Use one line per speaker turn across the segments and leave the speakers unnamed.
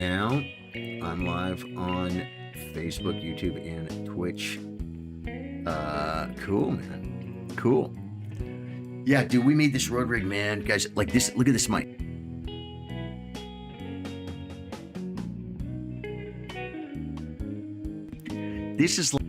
Now, I'm live on Facebook, YouTube, and Twitch. Cool, man. Cool. Yeah, dude, we made this road rig, man. Guys, like this, look at this mic. This is like...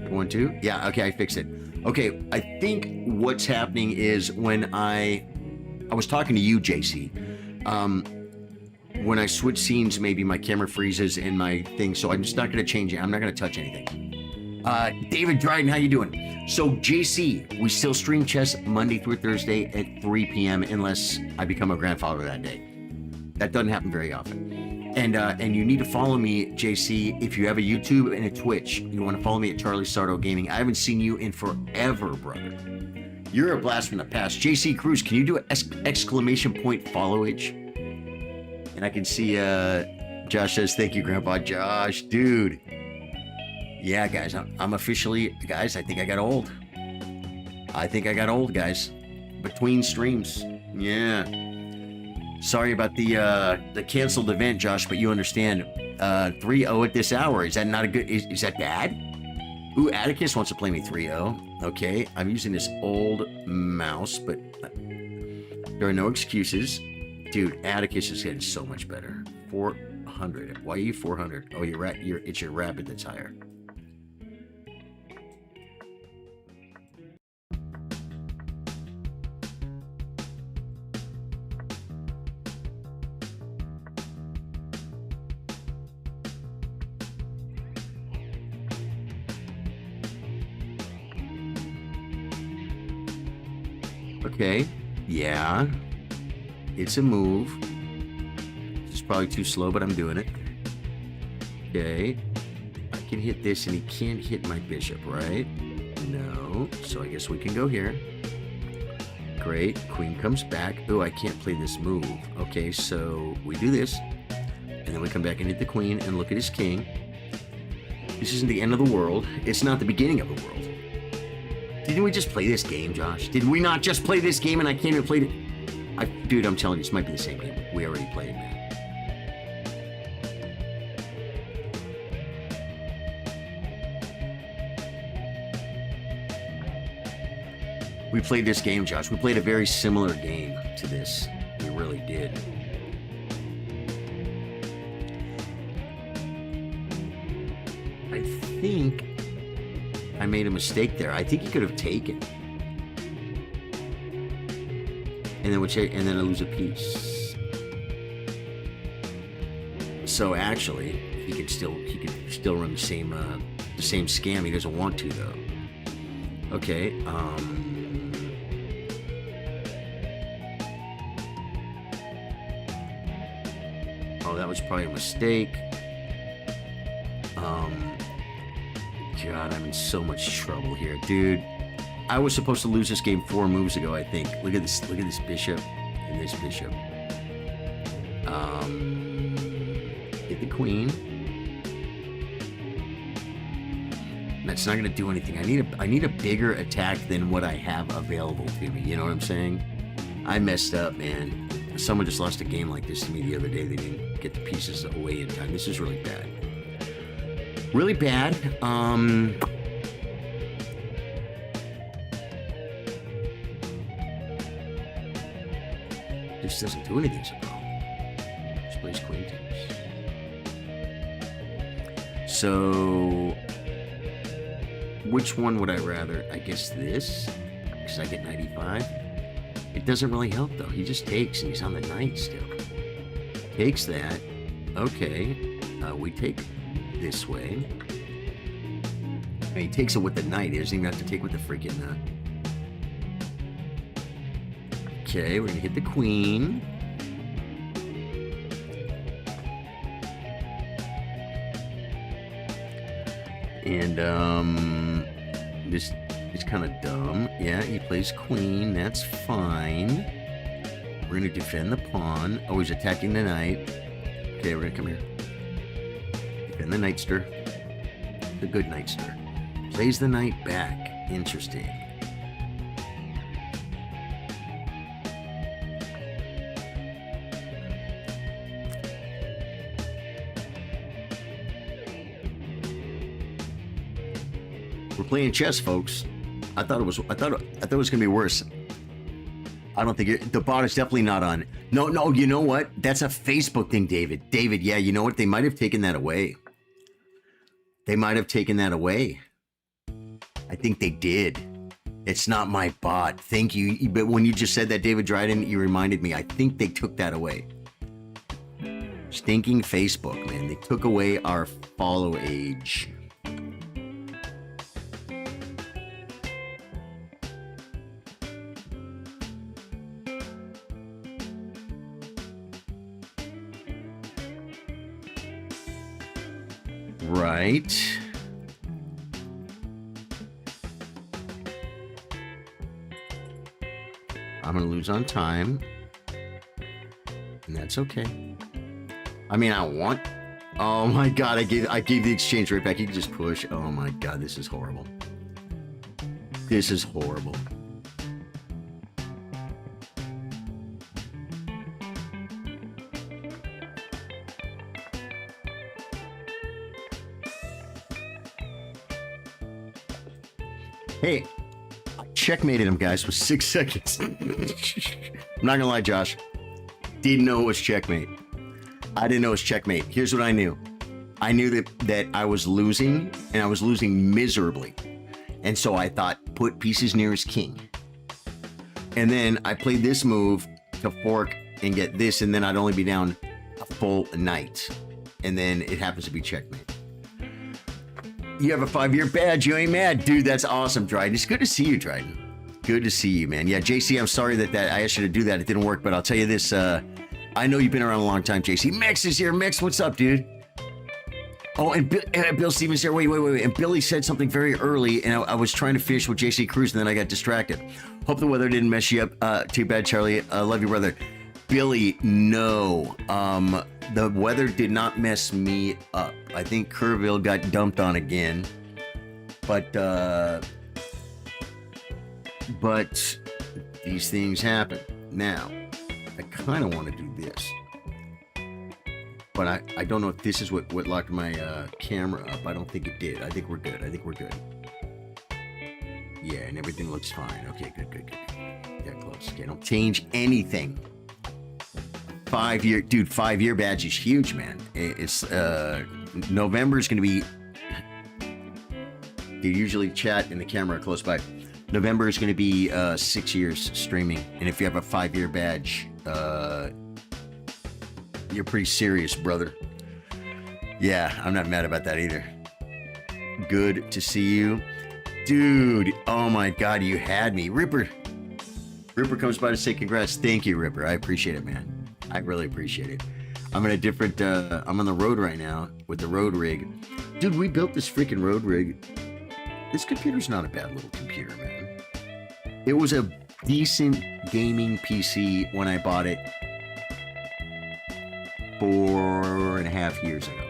One, two. Yeah, okay, I fixed it. Okay, I think what's happening is when I was talking to you, JC. When I switch scenes, maybe my camera freezes and my thing, so I'm just not going to change it. I'm not going to touch anything. David Dryden, how you doing? So, JC, we still stream chess Monday through Thursday at 3 p.m. unless I become a grandfather that day. That doesn't happen very often. And you need to follow me, JC, if you have a YouTube and a Twitch. You want to follow me at Charly Sardo Gaming. I haven't seen you in forever, brother. You're a blast from the past. JC Cruz, can you do an exclamation point followage? And I can see Josh says, thank you, Grandpa Josh. Dude. Yeah, guys, I'm officially, guys, I think I got old. I think I got old, guys. Between streams. Yeah. Sorry about the canceled event, Josh, but you understand. 3-0 at this hour. Is that not a good... Is that bad? Ooh, Atticus wants to play me 3-0. Okay, I'm using this old mouse, but there are no excuses. Dude, Atticus is getting so much better. 400. Why are you 400? Oh, it's your rapid that's higher. Okay, yeah, it's a move. It's probably too slow, but I'm doing it. Okay, I can hit this and he can't hit my bishop, right? No, so I guess we can go here. Great, queen comes back. Oh, I can't play this move. Okay, so we do this, and then we come back and hit the queen and look at his king. This isn't the end of the world. It's not the beginning of the world. Didn't we just play this game, Josh? Did we not just play this game and I can't even play it? Dude, I'm telling you, this might be the same game. We already played, man. We played this game, Josh. We played a very similar game to this. We really did. I think I made a mistake there. I think he could have taken, and then I lose a piece. So actually, he could still run the same scam. He doesn't want to though. Okay. Oh, that was probably a mistake. God, I'm in so much trouble here, dude. I was supposed to lose this game 4 moves ago, I think. Look at this bishop and this bishop. Hit the queen. That's not gonna do anything. I need a bigger attack than what I have available to me. You know what I'm saying? I messed up, man. Someone just lost a game like this to me the other day. They didn't get the pieces away in time. This is really bad. Really bad. This doesn't do anything so well. plays queen takes. So, which one would I rather? I guess this, because I get 95. It doesn't really help though. He just takes, and he's on the knight still. Takes that. Okay, we take this way. And he takes it with the knight. He doesn't even have to take with the freaking. Okay, we're gonna hit the queen. And this is kind of dumb. Yeah, he plays queen. That's fine. We're gonna defend the pawn. Oh, he's attacking the knight. Okay, we're gonna come here. Defend the knightster. The good knightster. Plays the knight back. Interesting. We're playing chess, folks. I thought it was gonna be worse. I don't think the bot is definitely not on. No, you know what? That's a Facebook thing, David. David, yeah, you know what? They might have taken that away. They might have taken that away. I think they did. It's not my bot. Thank you. But when you just said that, David Dryden, you reminded me. I think they took that away. Stinking Facebook, man. They took away our follow age. Right. I'm gonna lose on time, and that's okay. I mean, I want. Oh my god! I gave the exchange right back. You can just push. Oh my god! This is horrible. This is horrible. Hey, I checkmated him, guys, with 6 seconds. I'm not gonna lie, Josh. Didn't know it was checkmate. I didn't know it was checkmate. Here's what I knew. I knew that I was losing, and I was losing miserably. And so I thought, put pieces near his king. And then I played this move to fork and get this, and then I'd only be down a full knight. And then it happens to be checkmate. You have a 5-year badge. You ain't mad. Dude, that's awesome, Dryden. It's good to see you, Dryden. Good to see you, man. Yeah, JC, I'm sorry that I asked you to do that. It didn't work, but I'll tell you this. I know you've been around a long time, JC. Mix is here. Mix, what's up, dude? Oh, and Bill Stevens here. Wait. And Billy said something very early, and I was trying to fish with JC Cruz, and then I got distracted. Hope the weather didn't mess you up. Too bad, Charlie. Love you, brother. Billy, no. The weather did not mess me up. I think Kerrville got dumped on again. But these things happen. Now, I kind of want to do this. But I don't know if this is what locked my camera up. I don't think it did. I think we're good. Yeah, and everything looks fine. Okay, good. Yeah, close. Okay, don't change anything. 5-year badge is huge, man. It's November is going to be. They usually chat in the camera close by. November is going to be 6 years streaming, and if you have a 5-year badge, you're pretty serious, brother. Yeah, I'm not mad about that either. Good to see you, dude. Oh my God, you had me, Ripper. Ripper comes by to say congrats. Thank you, Ripper. I appreciate it, man. I really appreciate it. I'm in a different, I'm on the road right now with the road rig. Dude, we built this freaking road rig. This computer's not a bad little computer, man. It was a decent gaming PC when I bought it 4.5 years ago.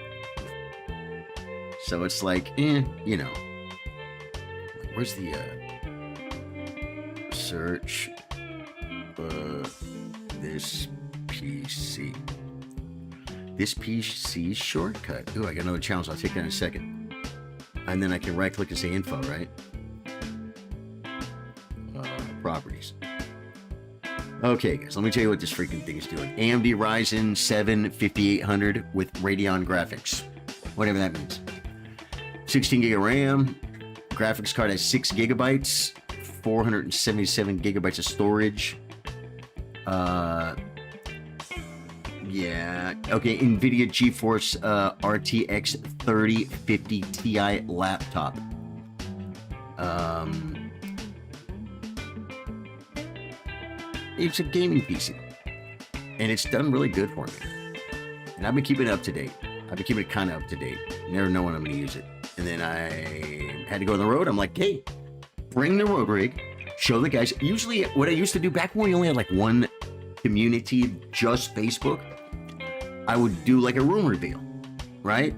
So it's like, you know. Where's the, search, this PC. This PC shortcut. Ooh, I got another challenge. I'll take that in a second. And then I can right click and say info, right? Properties. Okay, guys, let me tell you what this freaking thing is doing. AMD Ryzen 7 5800 with Radeon graphics, whatever that means. 16 gig of RAM. Graphics card has 6 gigabytes, 477 gigabytes of storage. Yeah. Okay, NVIDIA GeForce RTX 3050 Ti laptop. It's a gaming PC, and it's done really good for me. And I've been keeping it up to date. I've been keeping it kind of up to date. Never know when I'm going to use it. And then I had to go on the road. I'm like, hey, bring the road rig. Show the guys. Usually, what I used to do back when we only had like one community, just Facebook, I would do like a room reveal, right?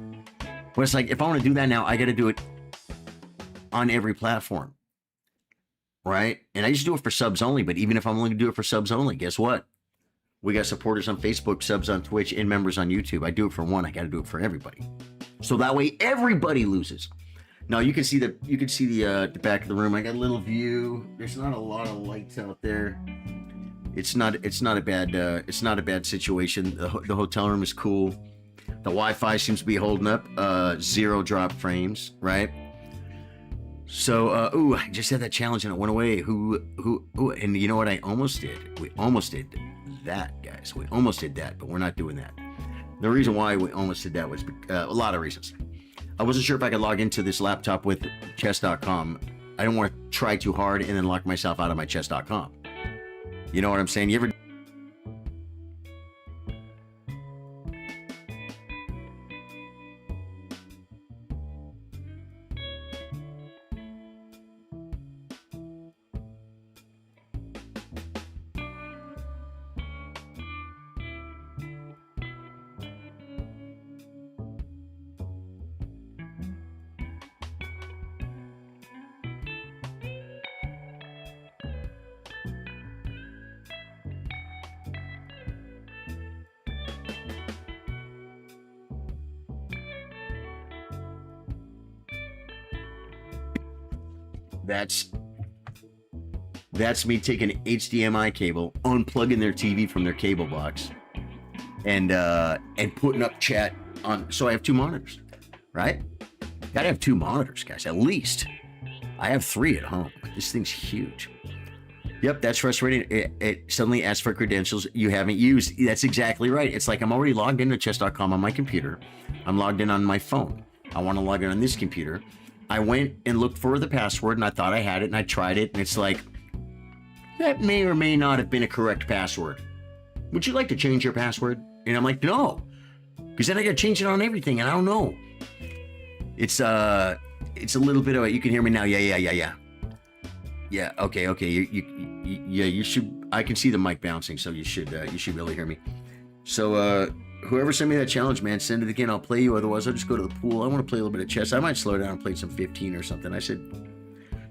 But it's like, if I want to do that now, I got to do it on every platform. Right? And I used to do it for subs only, but even if I'm only going to do it for subs only, guess what? We got supporters on Facebook, subs on Twitch, and members on YouTube. I do it for one, I got to do it for everybody. So that way everybody loses. Now you can see the back of the room. I got a little view. There's not a lot of lights out there. It's not a bad situation. The hotel room is cool. The Wi-Fi seems to be holding up. 0 drop frames, right? So, ooh, I just had that challenge and it went away. And you know what I almost did? We almost did that, guys. We almost did that, but we're not doing that. The reason why we almost did that was a lot of reasons. I wasn't sure if I could log into this laptop with chess.com. I didn't want to try too hard and then lock myself out of my chess.com. You know what I'm saying? You ever... That's me taking an HDMI cable, unplugging their TV from their cable box, and putting up chat on. So I have 2 monitors, right? Gotta have 2 monitors, guys, at least. I have 3 at home. This thing's huge. Yep, that's frustrating. It suddenly asks for credentials you haven't used. That's exactly right. It's like I'm already logged into chess.com on my computer. I'm logged in on my phone. I want to log in on this computer. I went and looked for the password, and I thought I had it, and I tried it, and it's like, that may or may not have been a correct password. Would you like to change your password? And I'm like, no, because then I got to change it on everything, and I don't know. It's a little bit of a, you can hear me now. Yeah. Okay. You should. I can see the mic bouncing, so you should really hear me. So whoever sent me that challenge, man, send it again. I'll play you. Otherwise, I'll just go to the pool. I want to play a little bit of chess. I might slow down and play some 15 or something. I said,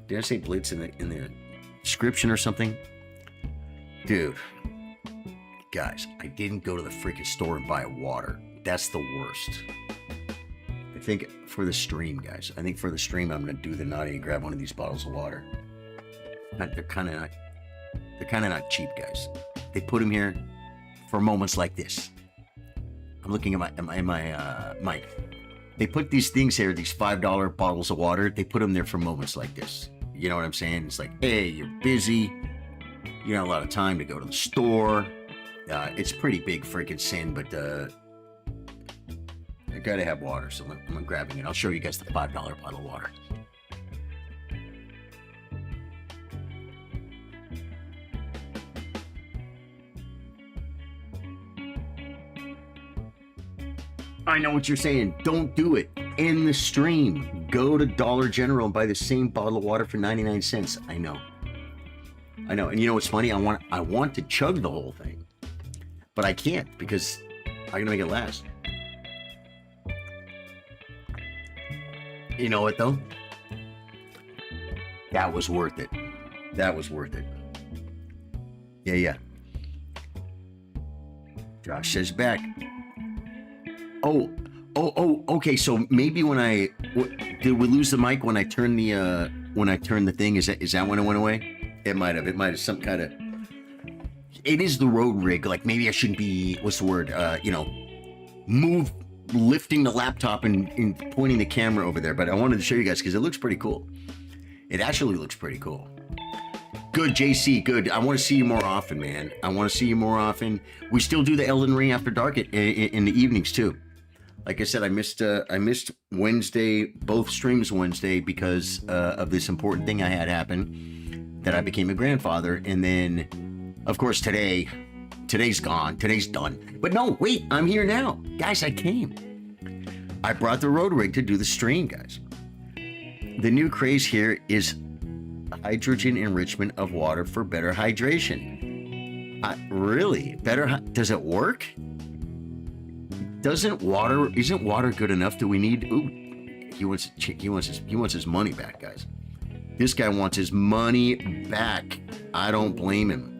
did I say Blitz in the description or something? Dude, guys, I didn't go to the freaking store and buy water. That's the worst. I think for the stream, guys, I'm gonna do the naughty and grab one of these bottles of water. They're kind of not cheap, guys. They put them here for moments like this. I'm looking at my mic. They put these things here, these $5 bottles of water. They put them there for moments like this. You know what I'm saying? It's like, hey, you're busy. You don't have a lot of time to go to the store. It's pretty big freaking sin, but I gotta have water, so I'm grabbing it. I'll show you guys the $5 bottle of water. I know what you're saying. Don't do it. End the stream. Go to Dollar General and buy the same bottle of water for 99 cents. I know. And you know what's funny? I want to chug the whole thing, but I can't because I'm gonna make it last. You know what though? That was worth it. Yeah. Josh says back. Oh, okay. So maybe did we lose the mic when I turned the thing? Is that when it went away? It might have some kind of. it is the road rig. Like maybe I shouldn't be, what's the word? You know, lifting the laptop and pointing the camera over there. But I wanted to show you guys because it looks pretty cool. It actually looks pretty cool. Good, JC, good. I want to see you more often, man. I want to see you more often. We still do the Elden Ring After Dark in the evenings too. Like I said, I missed Wednesday, both streams Wednesday because of this important thing I had happen, that I became a grandfather. And then, of course, today's gone. Today's done. But no, wait, I'm here now. Guys, I came. I brought the road rig to do the stream, guys. The new craze here is hydrogen enrichment of water for better hydration. Really? Better? Does it work? Isn't water good enough? Do we need? Ooh, he wants his money back, guys. This guy wants his money back. I don't blame him.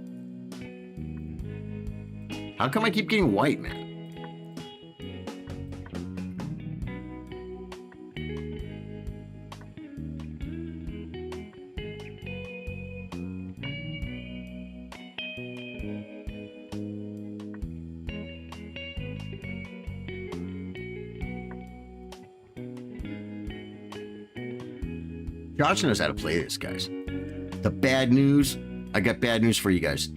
How come I keep getting white, man? Josh knows how to play this, guys. The bad news, I got bad news for you guys.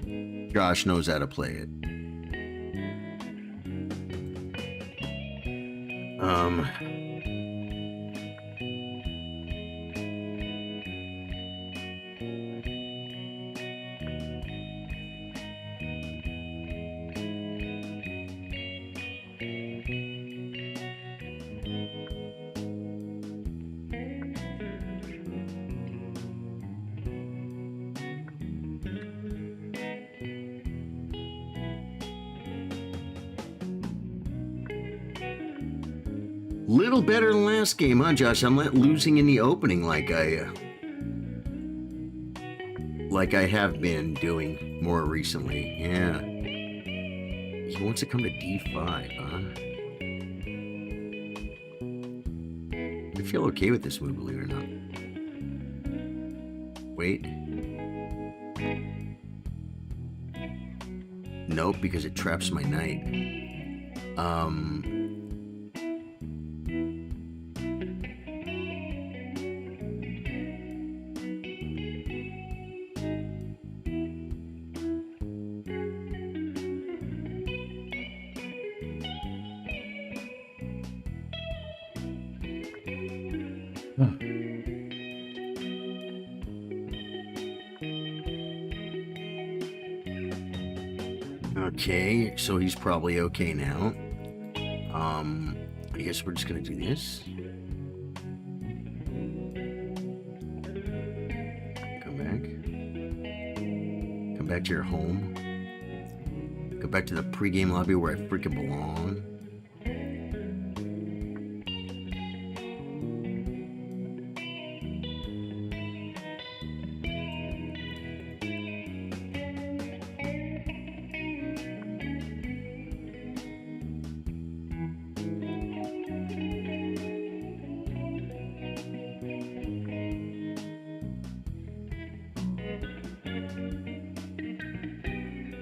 Josh knows how to play it. Little better than last game, huh, Josh? I'm not losing in the opening like I have been doing more recently. Yeah. He wants to come to D5, huh? I feel okay with this move, believe it or not. Wait. Nope, because it traps my knight. Okay, so he's probably okay now. I guess we're just gonna do this. Come back to your home. Go back to the pregame lobby where I freaking belong.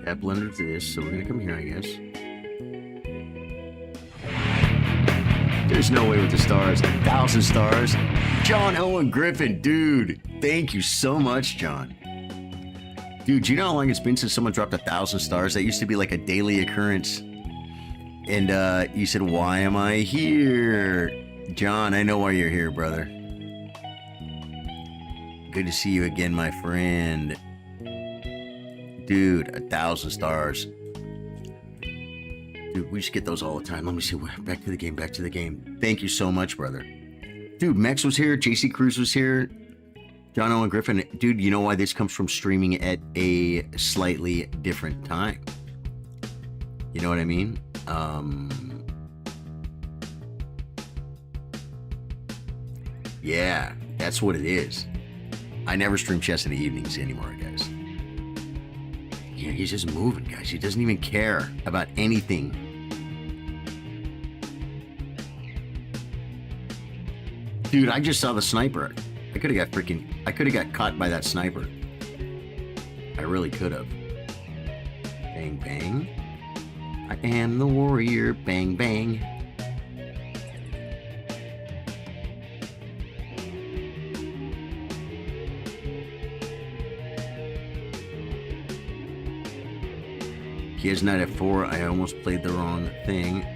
That blender to this, so we're gonna come here, I guess. There's no way with the stars. 1,000 stars. John Owen Griffin, dude. Thank you so much, John. Dude, do you know how long it's been since someone dropped 1,000 stars? That used to be like a daily occurrence. And you said, why am I here? John, I know why you're here, brother. Good to see you again, my friend. Dude, 1,000 stars. Dude, we just get those all the time. Let me see. Back to the game. Thank you so much, brother. Dude, Max was here. JC Cruz was here. John Owen Griffin. Dude, you know why this comes from streaming at a slightly different time? You know what I mean? Yeah, that's what it is. I never stream chess in the evenings anymore, guys. Yeah, he's just moving, guys. He doesn't even care about anything. Dude, I just saw the sniper. I could have got caught by that sniper. I really could have. Bang, bang. I am the warrior. Bang, bang. He has knight f4. I almost played the wrong thing.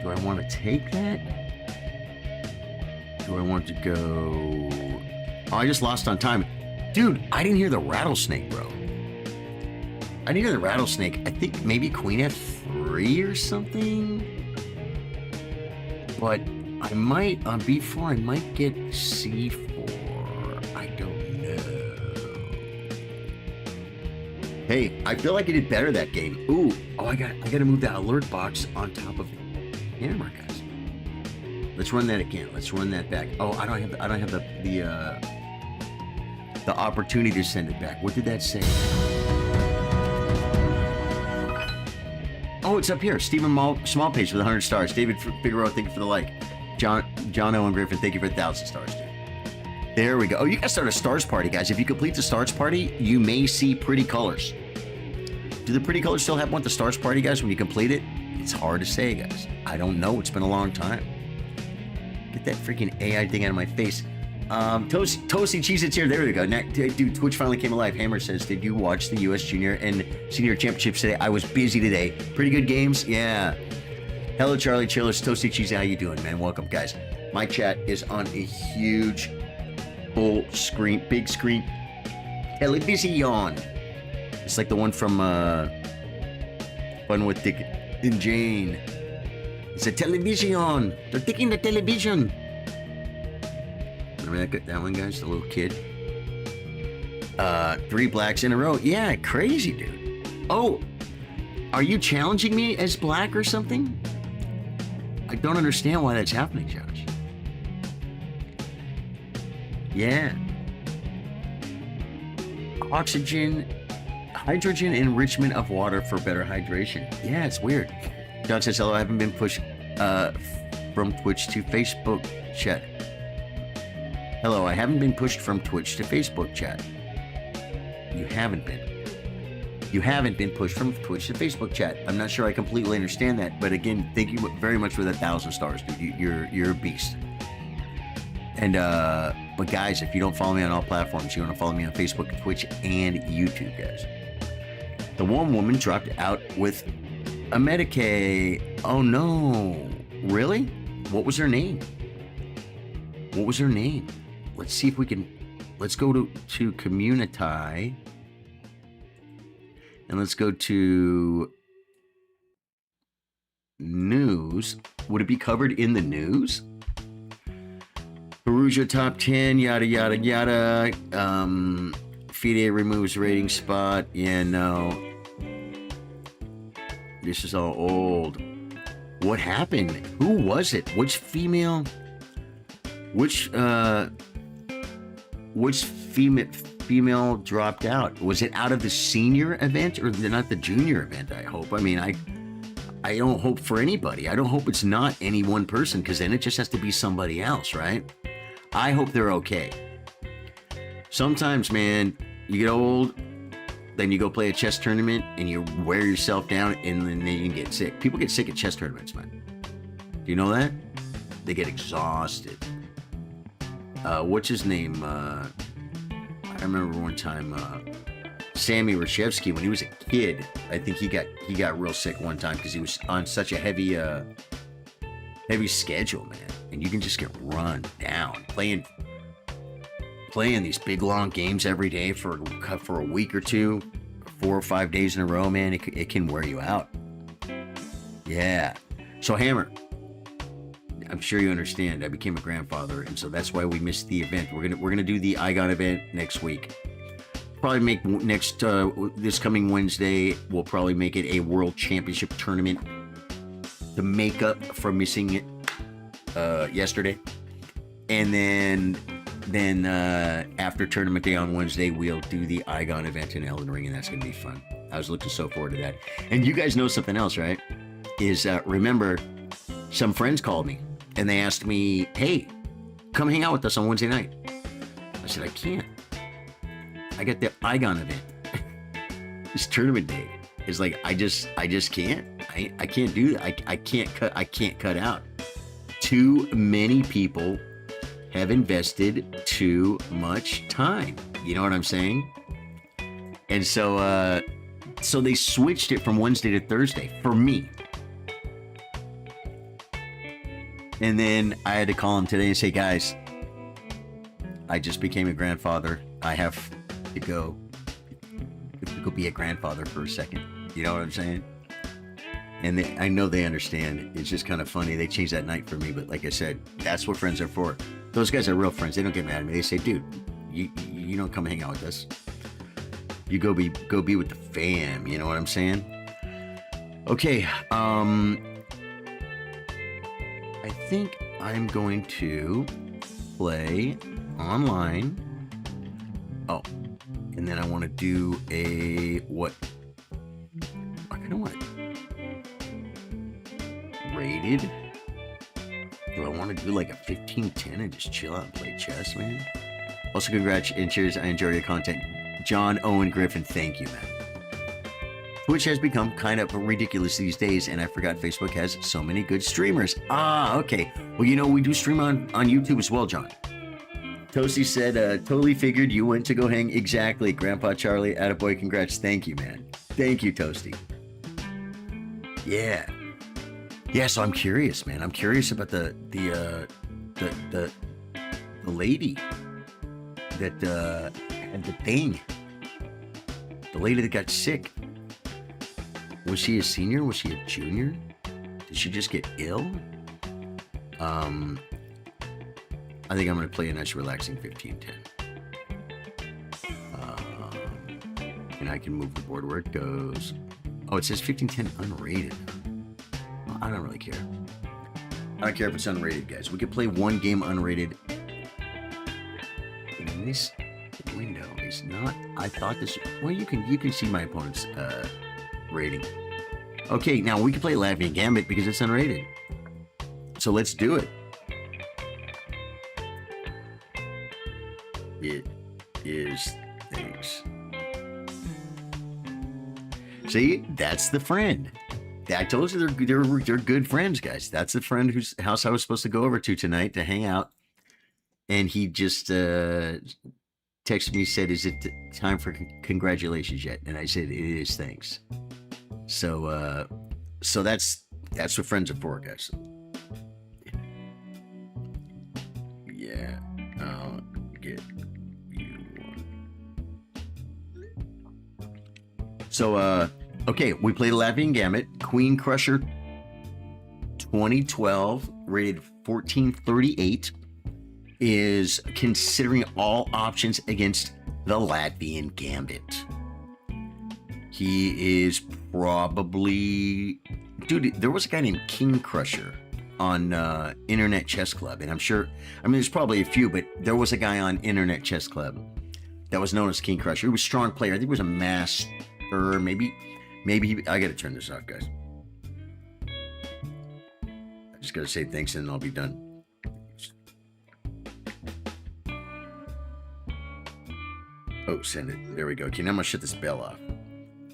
Do I want to take that? Do I want to go... Oh, I just lost on time. Dude, I didn't hear the rattlesnake, bro. I didn't hear the rattlesnake. I think maybe queen f3 or something? But I might, on b4, I might get c4. I don't know. Hey, I feel like I did better that game. Ooh, oh, I gotta move that alert box on top of the camera, guys. Let's run that again. Let's run that back. Oh, I don't have the opportunity to send it back. What did that say? Oh, it's up here. Stephen Smallpage with 100 stars. David Figueroa, thank you for the like. John Owen Griffin, thank you for 1,000 stars, dude. There we go. Oh, you guys start a stars party, guys. If you complete the stars party, you may see pretty colors. Do the pretty colors still want the stars party, guys, when you complete it? It's hard to say, guys. I don't know. It's been a long time. Get that freaking AI thing out of my face. Toasty Cheese, it's here. There we go. Dude, Twitch finally came alive. Hammer says, did you watch the U.S. Junior and Senior Championships today? I was busy today. Pretty good games? Yeah. Hello, Charlie Chillers. Toasty Cheese, how you doing, man? Welcome, guys. My chat is on a huge, full screen, big screen television. It's like the one from Fun with Dick and Jane. It's a television. They're taking the television. Remember that one, guys? The little kid. 3 blacks in a row. Yeah, crazy, dude. Oh, are you challenging me as black or something? I don't understand why that's happening, Josh. Yeah. Hydrogen enrichment of water for better hydration. Yeah, it's weird. John says, hello, I haven't been pushed from Twitch to Facebook chat. Hello, I haven't been pushed from Twitch to Facebook chat. You haven't been. You haven't been pushed from Twitch to Facebook chat. I'm not sure I completely understand that, but again, thank you very much for the 1,000 stars, dude. You're a beast. And but guys, if you don't follow me on all platforms, you want to follow me on Facebook, Twitch, and YouTube, guys. The one woman dropped out with a Medicaid. Oh no! Really? What was her name? What was her name? Let's see if we can. Let's go to Community. And let's go to news. Would it be covered in the news? Perugia top 10, yada, yada, yada. FIDE removes rating spot. Yeah, no. This is all old. What happened? Who was it? Which female dropped out? Was it out of the senior event or not the junior event? I hope. I mean, I don't hope for anybody. I don't hope it's not any one person, because then it just has to be somebody else, right? I hope they're okay. Sometimes, man, you get old, then you go play a chess tournament and you wear yourself down, and then you can get sick. People get sick at chess tournaments, man. Do you know that? They get exhausted. What's his name? I remember one time, Sammy Reshevsky, when he was a kid, I think he got real sick one time because he was on such a heavy schedule, man. And you can just get run down playing these big long games every day for a week or two, 4 or 5 days in a row, man. It can wear you out. Yeah. So Hammer, I'm sure you understand. I became a grandfather, and so that's why we missed the event. We're gonna do the Igon event next week. Probably make this coming Wednesday. We'll probably make it a World Championship tournament to make up for missing it yesterday, and then after tournament day on Wednesday, we'll do the Igon event in Elden Ring, and that's gonna be fun. I was looking so forward to that. And you guys know something else, right? Is remember, some friends called me and they asked me, hey, come hang out with us on Wednesday night. I said, I can't. I got the Igon event. This tournament day. It's like, I just can't. I can't do that. I can't cut out. Too many people have invested too much time. You know what I'm saying? And so they switched it from Wednesday to Thursday for me. And then I had to call him today and say, guys, I just became a grandfather. I have to go be a grandfather for a second. You know what I'm saying? And I know they understand. It's just kind of funny. They changed that night for me. But like I said, that's what friends are for. Those guys are real friends. They don't get mad at me. They say, dude, you don't come hang out with us. You go be with the fam. You know what I'm saying? Okay. I think I'm going to play online. Oh, and then I want to do a what? I kind of want rated. Do I want to do like a 15-10 and just chill out and play chess, man? Also, congrats and cheers. I enjoy your content. John Owen Griffin, thank you, man. Twitch has become kind of ridiculous these days, and I forgot Facebook has so many good streamers. Ah, okay. Well, you know, we do stream on YouTube as well, John. Toasty said, totally figured you went to go hang. Exactly. Grandpa Charlie, attaboy, congrats. Thank you, man. Thank you, Toasty. Yeah. Yeah, so I'm curious, man. I'm curious about the lady that had the thing. The lady that got sick. Was she a senior? Was she a junior? Did she just get ill? I think I'm going to play a nice relaxing 15-10. And I can move the board where it goes. Oh, it says 15-10 unrated. Well, I don't really care. I don't care if it's unrated, guys. We could play one game unrated. And this window is not... I thought this... Well, you can see my opponent's rating. Okay, now we can play Latvian Gambit because it's unrated. So let's do it. It is things. See, that's the friend. I told you they're good friends, guys. That's the friend whose house I was supposed to go over to tonight to hang out. And he just texted me, said, is it time for congratulations yet? And I said, it is, thanks. So that's what friends are for, guys. Yeah, I'll get you one. So, okay, we played Latvian Gambit, Queen Crusher 2012, rated 1438, is considering all options against the Latvian Gambit. He is probably... Dude, there was a guy named King Crusher on Internet Chess Club, and I'm sure... I mean, there's probably a few, but there was a guy on Internet Chess Club that was known as King Crusher. He was a strong player. I think he was a master, maybe he... I gotta turn this off, guys. I just gotta say thanks, and I'll be done. Oh, send it. There we go. Okay, now I'm gonna shut this bell off.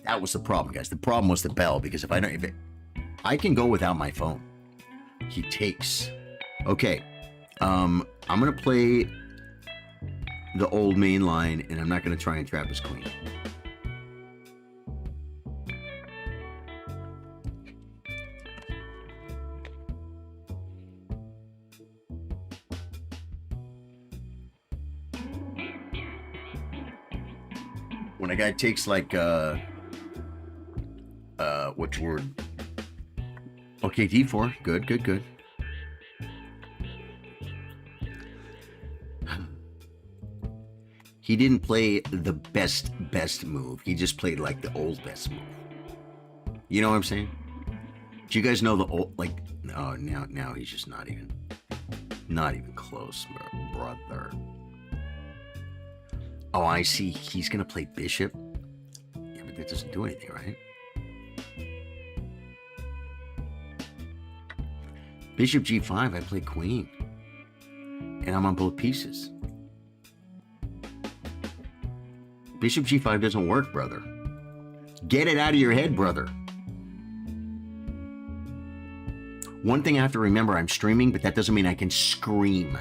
That was the problem, guys. The problem was the bell, because if I can go without my phone. He takes. Okay. I'm gonna play the old main line, and I'm not gonna try and trap his queen. When a guy takes like which word? Okay, D4. Good. He didn't play the best move. He just played like the old best move. You know what I'm saying? Do you guys know the old, like, oh, now he's just not even close, brother. Oh, I see. He's gonna play bishop. Yeah, but that doesn't do anything, right? Bishop G5, I play queen. And I'm on both pieces. Bishop G5 doesn't work, brother. Get it out of your head, brother. One thing I have to remember, I'm streaming, but that doesn't mean I can scream.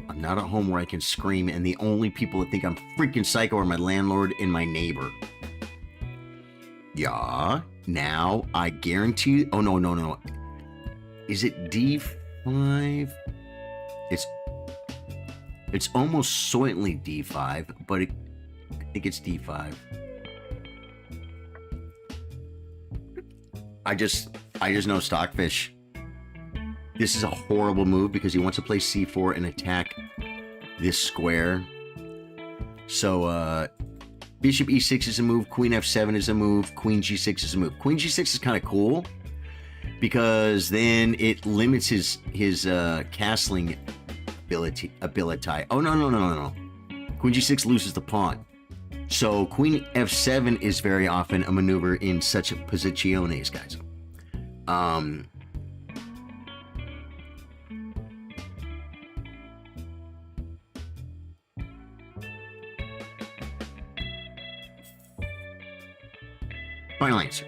I'm not at home where I can scream, and the only people that think I'm freaking psycho are my landlord and my neighbor. Yeah, now I guarantee... Oh, no. Is it D5? It's almost certainly D5, but I think it's D5. I just know Stockfish. This is a horrible move because he wants to play C4 and attack this square. So, Bishop E6 is a move, Queen F7 is a move, Queen G6 is a move. Queen G6 is kind of cool because then it limits his castling ability. Oh, no. Queen G6 loses the pawn. So Queen F7 is very often a maneuver in such posiciones, guys. Final answer.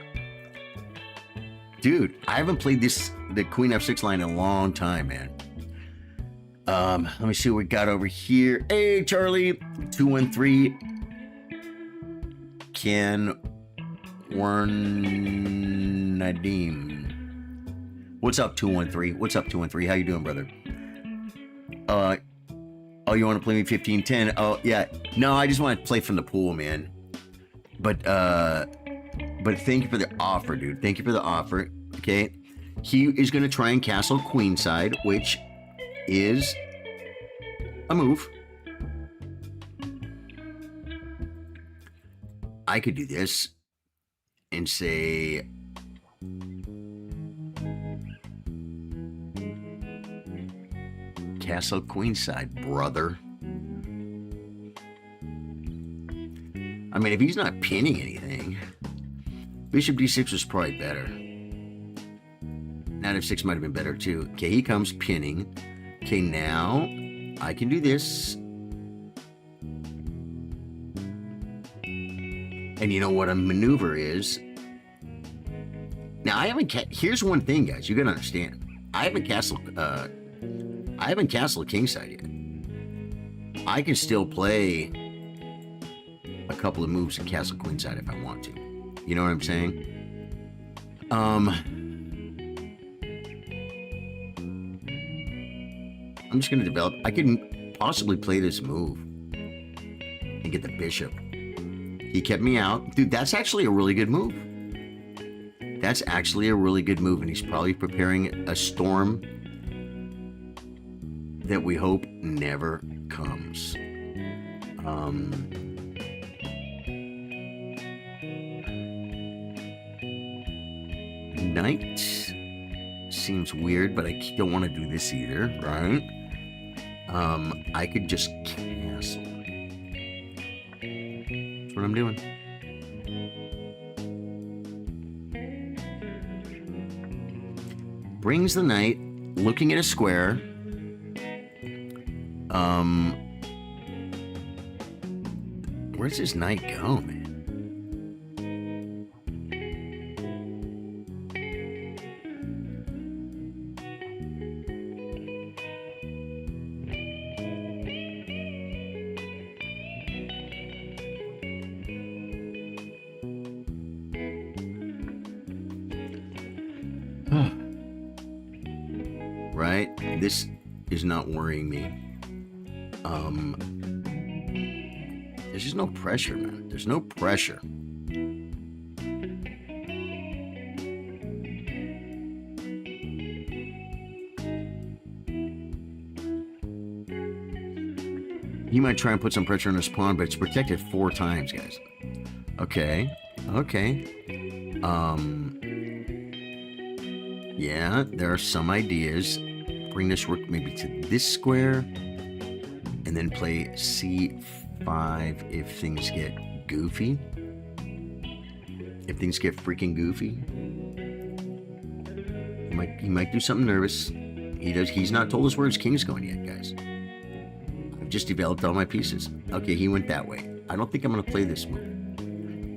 Dude, I haven't played the Queen F6 line in a long time, man. Let me see what we got over here. Hey, Charly, 213. Ken Warn Nadim. What's up, 213? What's up, 213? How you doing, brother? Oh, you want to play me 15-10? Oh, yeah. No, I just want to play from the pool, man. But thank you for the offer, dude. Thank you for the offer. Okay. He is going to try and castle queenside, which is a move. I could do this and say castle queenside, brother. I mean, if he's not pinning anything, Bishop D6 was probably better. Knight F6 might have been better too. Okay, he comes pinning. Okay, now I can do this. And you know what a maneuver is? Now I haven't. Here's one thing, guys. You gotta understand. I haven't castled kingside yet. I can still play a couple of moves at castle queenside if I want to. You know what I'm saying? I'm just gonna develop. I can possibly play this move and get the bishop. He kept me out. Dude, that's actually a really good move. That's actually a really good move, and he's probably preparing a storm that we hope never comes. Knight seems weird, but I don't want to do this either, right? I could just castle. What I'm doing. Brings the knight, looking at a square. Where's his knight go, man? Right? This is not worrying me. There's just no pressure, man. There's no pressure. He might try and put some pressure on his pawn, but it's protected 4 times, guys. Okay. Yeah, there are some ideas. Bring this rook maybe to this square, and then play C5 if things get goofy. If things get freaking goofy. He might do something nervous. He's not told us where his king's going yet, guys. I've just developed all my pieces. Okay, he went that way. I don't think I'm going to play this move.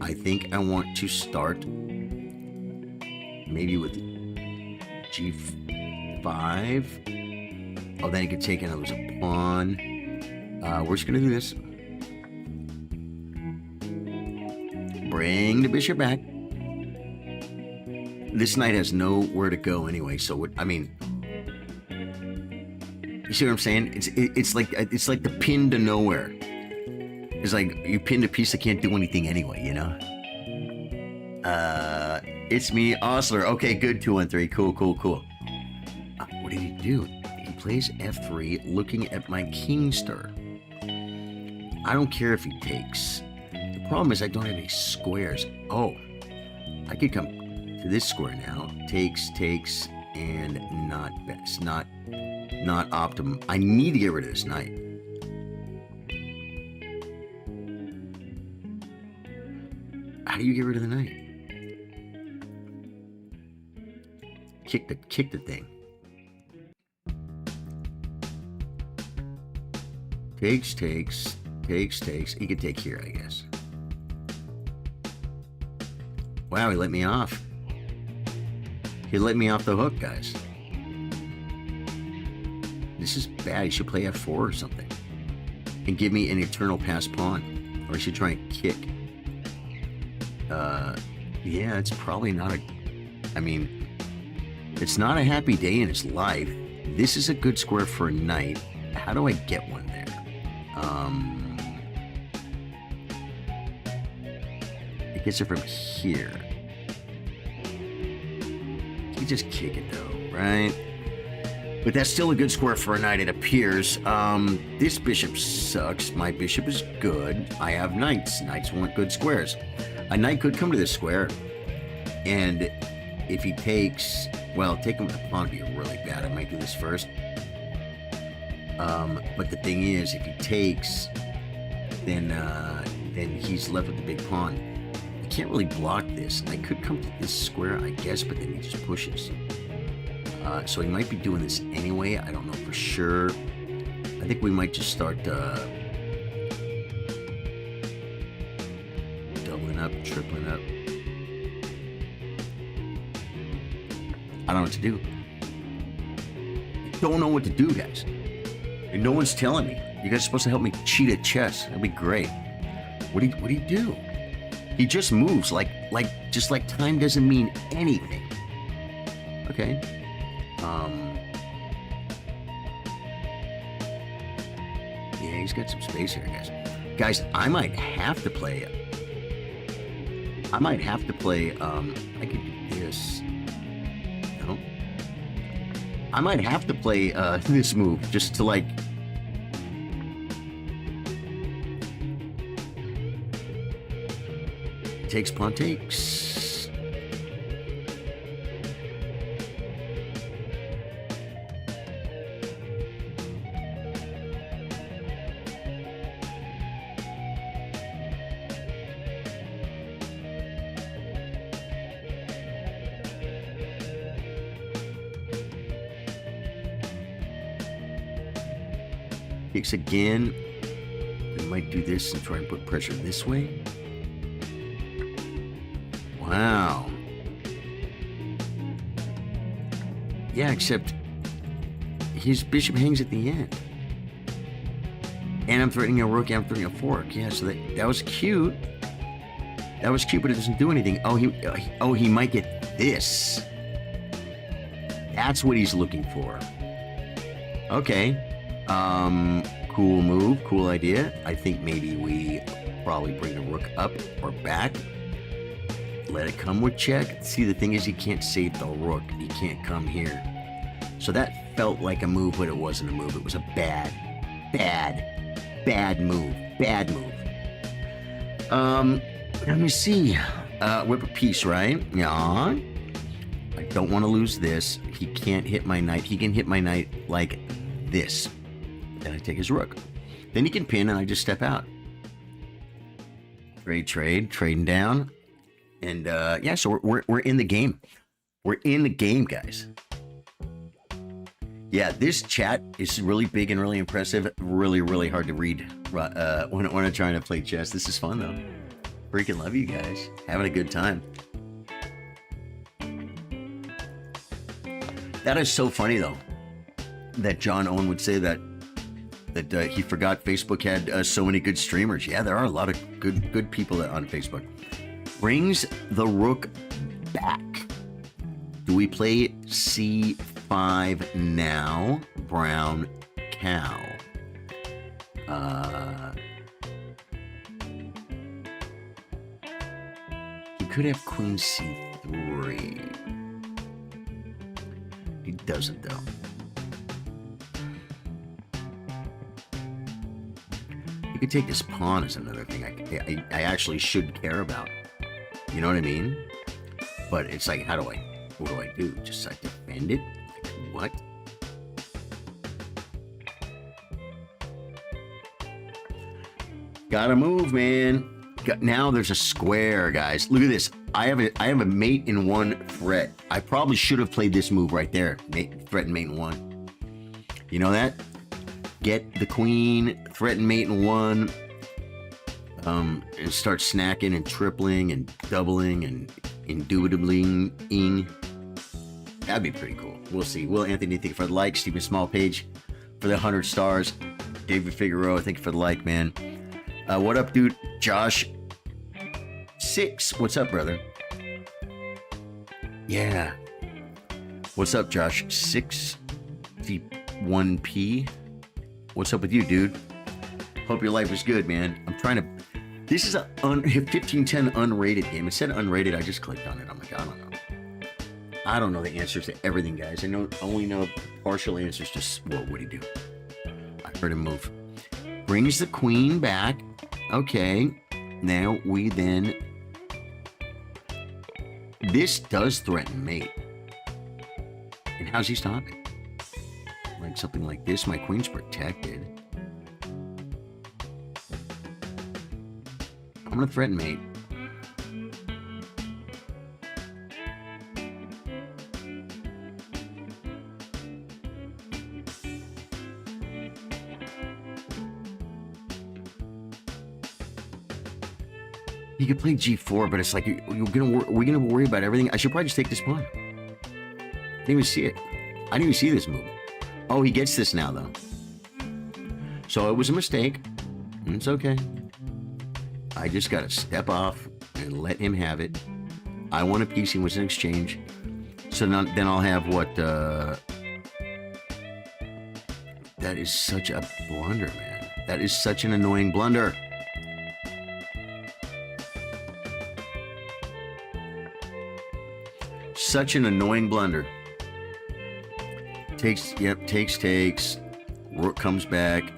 I think I want to start maybe with G5. Oh, then he could take it and lose a pawn. We're just going to do this. Bring the bishop back. This knight has nowhere to go anyway, so I mean, you see what I'm saying? It's like the pin to nowhere. It's like you pinned a piece that can't do anything anyway, you know? It's me, Osler. Okay, good, 2-1-3. Cool. What did he do? He plays F3, looking at my king stir. I don't care if he takes. The problem is I don't have any squares. Oh, I could come to this square now. Takes, and not best. Not optimum. I need to get rid of this knight. How do you get rid of the knight? Kick the thing. Takes. He could take here, I guess. Wow, he let me off. He let me off the hook, guys. This is bad. He should play F4 or something. And give me an eternal pass pawn. Or he should try and kick. Yeah, it's probably not a... I mean, it's not a happy day in his life. This is a good square for a knight. How do I get one there? It gets it from here. You just kick it though, right? But that's still a good square for a knight, it appears. This bishop sucks. My bishop is good. I have knights. Knights want good squares. A knight could come to this square, and if he takes, well, taking with the pawn would be really bad. I might do this first. But the thing is, if he takes, then he's left with the big pawn. I can't really block this. I could come to this square, I guess, but then he just pushes. So he might be doing this anyway. I don't know for sure. I think we might just start doubling up, tripling up. I don't know what to do. I don't know what to do, guys. And no one's telling me. You guys are supposed to help me cheat at chess. That'd be great. What do you do? He just moves like time doesn't mean anything. Okay. Yeah, he's got some space here, guys. Guys, I might have to play. I could do this. No. I might have to play this move just to like. Takes, pawn takes. Takes again. We might do this and try and put pressure this way. Wow. Yeah, except his bishop hangs at the end. And I'm threatening a rook, and I'm threatening a fork. Yeah, so that was cute. That was cute, but it doesn't do anything. Oh, he might get this. That's what he's looking for. Okay. Cool move, cool idea. I think maybe we probably bring the rook up or back. Let it come with check. See, the thing is, he can't save the rook. He can't come here. So that felt like a move, but it wasn't a move. It was a bad move. Bad move. Let me see. Whip a piece, right? Yeah. I don't want to lose this. He can't hit my knight. He can hit my knight like this. Then I take his rook. Then he can pin, and I just step out. Great trade. Trading down. And yeah, so we're in the game. We're in the game, guys. Yeah, this chat is really big and really impressive. Really, really hard to read when I'm trying to play chess. This is fun, though. Freaking love you guys. Having a good time. That is so funny, though, that John Owen would say that he forgot Facebook had so many good streamers. Yeah, there are a lot of good people on Facebook. Brings the rook back. Do we play C5 now? Brown cow. He could have queen C3. He doesn't, though. You could take this pawn as another thing I actually should care about. You know what I mean? But it's like, what do I do? Just like defend it? Like what? Gotta move, man. Now there's a square, guys. Look at this. I have a mate in one threat. I probably should have played this move right there. Threaten mate in one. You know that? Get the queen, threaten mate in one, and start snacking and tripling and doubling and indubitably-ing. That'd be pretty cool. We'll see. Will Anthony, thank you for the like. Stephen Small Page for the 100 stars. David Figueroa, thank you for the like, man. What up, dude? Josh 6. What's up, brother? Yeah. What's up, Josh 61P? What's up with you, dude? Hope your life is good, man. I'm trying to... This is a 1510 unrated game. It said unrated. I just clicked on it. I'm like, I don't know. I don't know the answers to everything, guys. I only know partial answers to... What would he do? I heard him move. Brings the queen back. Okay. Now we then... This does threaten mate. And how's he stopping? Like something like this. My queen's protected. I'm gonna threaten mate. You could play G4, but it's like we're gonna worry about everything. I should probably just take this pawn. Didn't even see it. I didn't even see this move. Oh, he gets this now, though. So it was a mistake. It's okay. I just got to step off and let him have it. I want a piece. He was in exchange. So then I'll have what... That is such a blunder, man. That is such an annoying blunder. Such an annoying blunder. Takes. Rook comes back.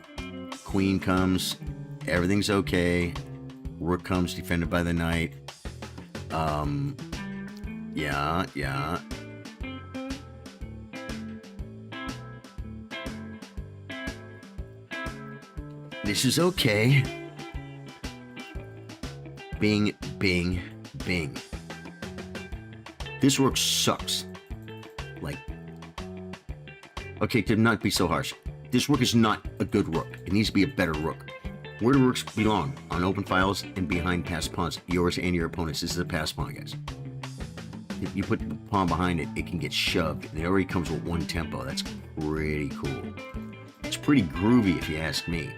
Queen comes. Everything's okay. Rook comes, defended by the knight. Yeah. This is okay. Bing, bing, bing. This rook sucks. Like, okay, to not be so harsh. This rook is not a good rook. It needs to be a better rook. Where do rooks belong? On open files and behind passed pawns. Yours and your opponent's. This is a passed pawn, guys. If you put the pawn behind it, it can get shoved. And it already comes with one tempo. That's pretty cool. It's pretty groovy, if you ask me.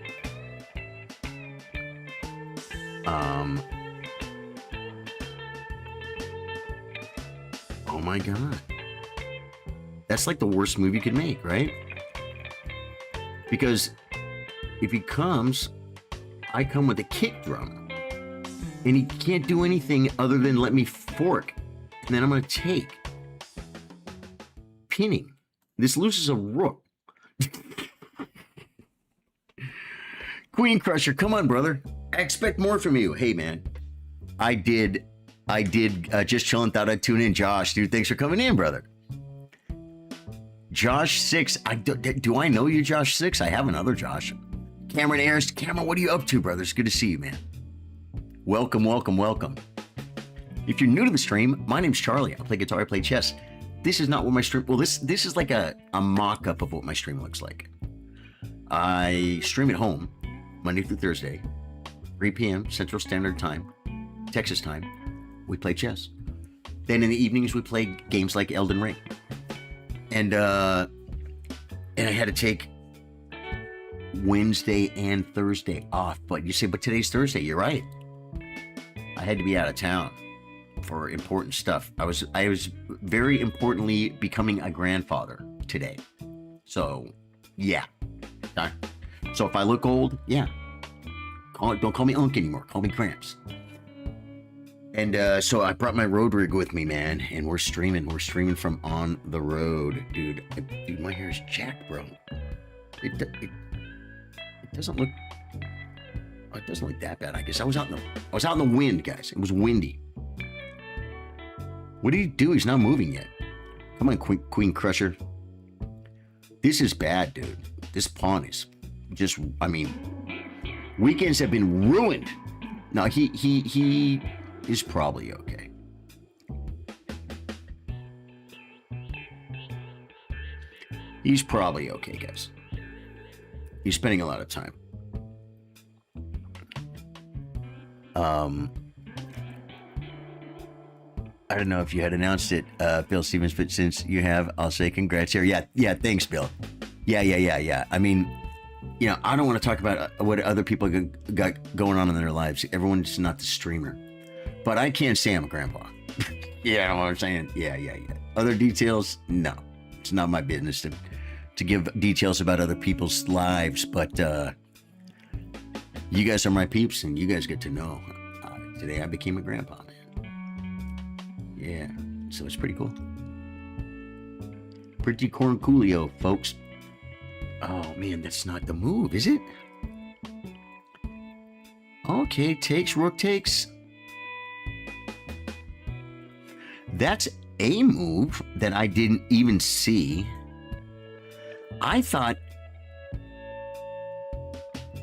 Oh my god. That's like the worst move you could make, right? Because if he comes, I come with a kick drum. And he can't do anything other than let me fork. And then I'm going to take. Pinning. This loses a rook. Queen Crusher, come on, brother. I expect more from you. Hey, man. I did just chilling, thought I'd tune in. Josh, dude, thanks for coming in, brother. Josh 6. Do I know you, Josh 6? I have another Josh. Cameron Ayers. Cameron, what are you up to, brother? It's good to see you, man. Welcome, welcome, welcome. If you're new to the stream, my name's Charlie. I play guitar, I play chess. this is not what my stream. Well, this is like a mock-up of what my stream looks like. I stream at home Monday through Thursday, 3 p.m. Central Standard Time, Texas time. We play chess. Then in the evenings we play games like Elden Ring. And I had to take Wednesday and Thursday off. But you say, but today's Thursday. You're right. I had to be out of town for important stuff. I was very importantly becoming a grandfather today. So yeah. So if I look old, yeah. Don't call me Unc anymore. Call me Gramps. And so I brought my road rig with me, man, and we're streaming. We're streaming from on the road, dude. Dude, my hair is jacked, bro. It doesn't look. Oh, it doesn't look that bad. I guess I was out in the wind, guys. It was windy. What did he do? He's not moving yet. Come on, Queen Crusher. This is bad, dude. This pawn is just. I mean, weekends have been ruined. No, he is probably okay. He's probably okay, guys. He's spending a lot of time. I don't know if you had announced it, Bill Stevens, but since you have, I'll say congrats here. Yeah, thanks, Bill. Yeah. I mean, you know, I don't want to talk about what other people got going on in their lives. Everyone's not the streamer. But I can't say I'm a grandpa. Yeah, know what I'm saying? Yeah. Other details? No. It's not my business to give details about other people's lives, but you guys are my peeps, and you guys get to know. Today I became a grandpa, man. Yeah, so it's pretty cool. Pretty corncoolio, folks. Oh, man, that's not the move, is it? Okay, rook takes. That's a move that I didn't even see. I thought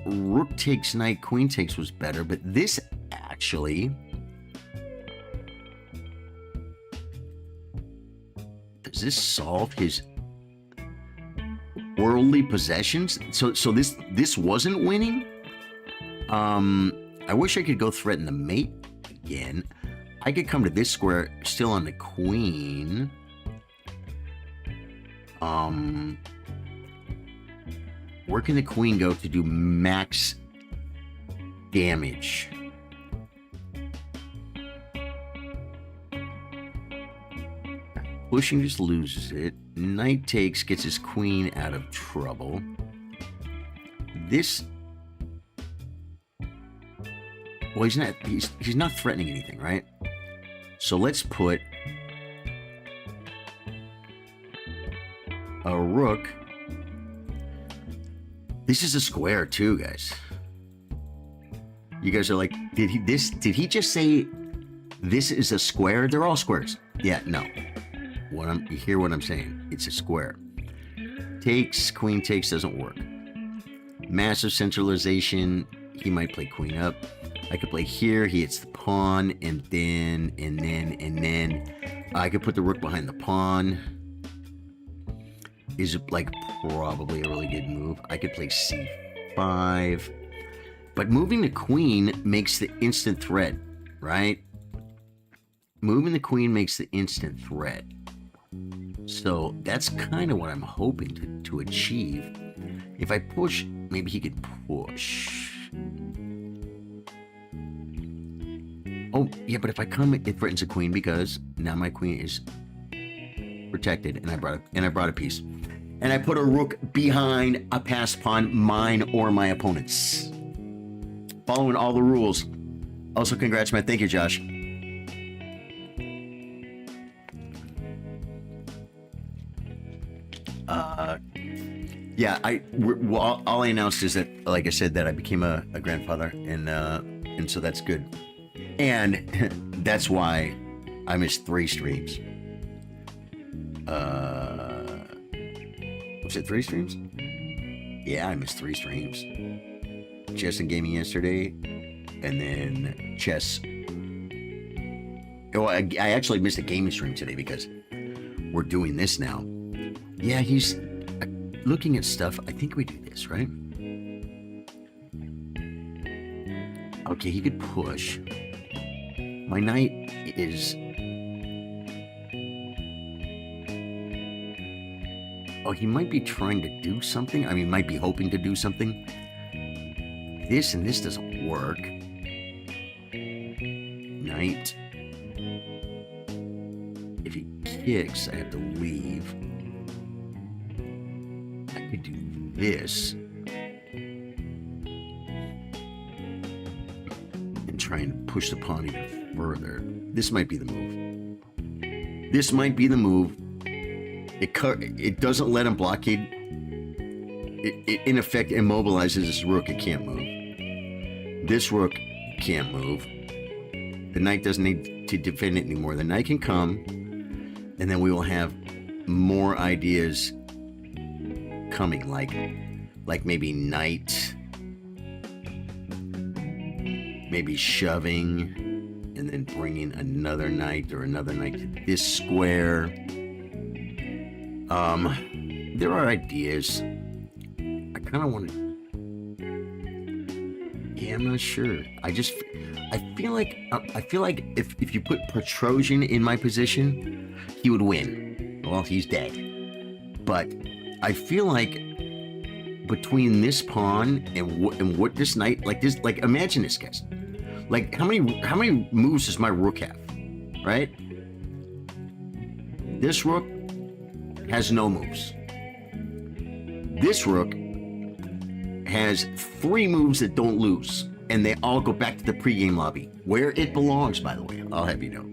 rook takes, knight, queen takes was better, but this actually... Does this solve his worldly possessions? So this wasn't winning? I wish I could go threaten the mate again. I could come to this square still on the queen. Where can the queen go to do max damage? Pushing just loses it. Knight takes, gets his queen out of trouble. This... Well, he's not threatening anything, right? So let's put a rook. This is a square too, guys. You guys are like, did he just say this is a square? They're all squares. Yeah, no. You hear what I'm saying? It's a square. Takes, queen takes doesn't work. Massive centralization. He might play queen up. I could play here. He hits the pawn, and then I could put the rook behind the pawn. Is like probably a really good move. I could play c5, but moving the queen makes the instant threat, right? Moving the queen makes the instant threat. So that's kind of what I'm hoping to achieve. If I push, maybe he could push. Oh, yeah, but if I come, it threatens a queen because now my queen is protected, and I brought a piece. And I put a rook behind a passed pawn, mine or my opponent's. Following all the rules. Also, congrats, man. Thank you, Josh. Yeah, all I announced is that, like I said, that I became a grandfather, and so that's good. And that's why I missed 3 streams. Was it 3 streams? Yeah, I missed 3 streams. Chess and gaming yesterday, and then chess. Oh, I actually missed a gaming stream today because we're doing this now. Yeah, he's looking at stuff. I think we do this, right? Okay, he could push. My knight is... Oh, he might be trying to do something. I mean, might be hoping to do something. This and this doesn't work. Knight. If he kicks, I have to leave. I could do this. And try and push the pawn even further. This might be the move. This might be the move. It doesn't let him blockade. It in effect immobilizes this rook. It can't move. This rook can't move. The knight doesn't need to defend it anymore. The knight can come, and then we will have more ideas coming, like maybe knight, maybe shoving, and then bringing another knight or another knight to this square. There are ideas. I kind of want to... Yeah, I'm not sure. I feel like if you put Petrosian in my position, he would win. Well, he's dead. But I feel like between this pawn and what this knight, like imagine this, guys. Like how many moves does my rook have? Right? This rook has no moves. This rook has 3 moves that don't lose, and they all go back to the pregame lobby, where it belongs, by the way. I'll have you know.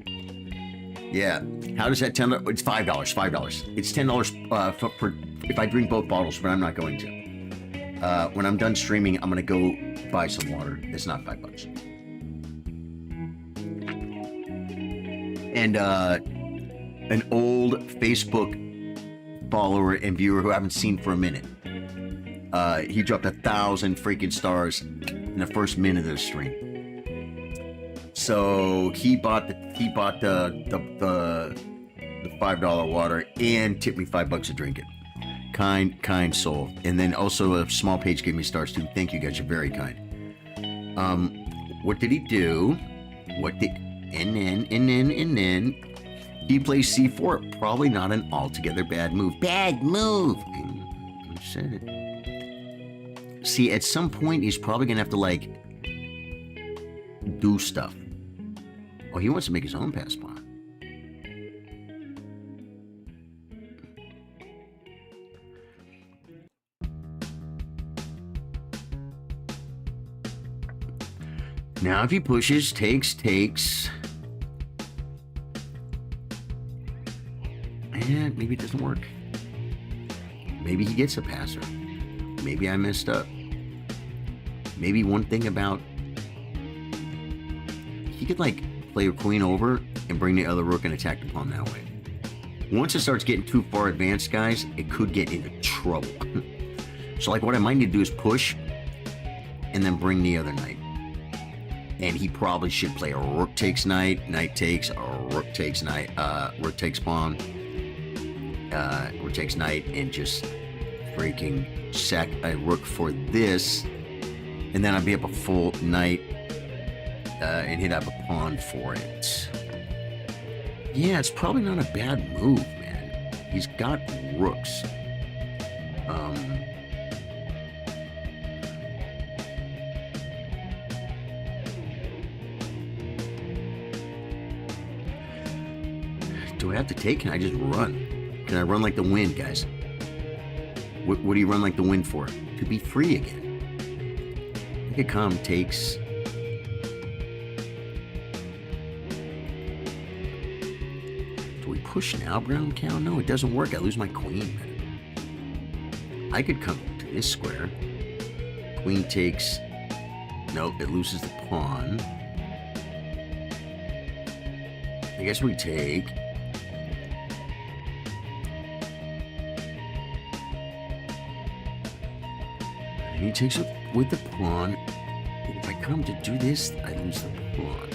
Yeah. How does that $10? It's $5. $5. It's $10 for if I drink both bottles, but I'm not going to. When I'm done streaming, I'm gonna go buy some water. It's not $5. And an old Facebook follower and viewer who I haven't seen for a minute. He dropped 1,000 freaking stars in the first minute of the stream. So he bought the $5 water and tipped me $5 to drink it. Kind soul. And then also a small page gave me stars too. Thank you guys, you're very kind. What did he do? And then he plays C4. Probably not an altogether bad move. Bad move. I said it. See, at some point, he's probably gonna have to like do stuff. Oh, he wants to make his own pass pawn. Now, if he pushes, takes. And maybe it doesn't work. Maybe he gets a passer. Maybe I messed up. Maybe one thing about... He could, like, play a queen over and bring the other rook and attack the pawn that way. Once it starts getting too far advanced, guys, it could get into trouble. So, like, what I might need to do is push and then bring the other knight. And he probably should play a rook takes knight, knight takes, or rook takes knight, rook takes pawn, rook takes knight, and just freaking sack a rook for this, and then I'd be up a full knight, and he'd have a pawn for it. Yeah, it's probably not a bad move, man. He's got rooks. Do I have to take? Can I just run? Can I run like the wind, guys? What do you run like the wind for? To be free again. I could come, takes. Do we push now, brown cow? No, it doesn't work. I lose my queen. I could come to this square. Queen takes. Nope, it loses the pawn. I guess we take. He takes it with the pawn. If I come to do this, I lose the pawn.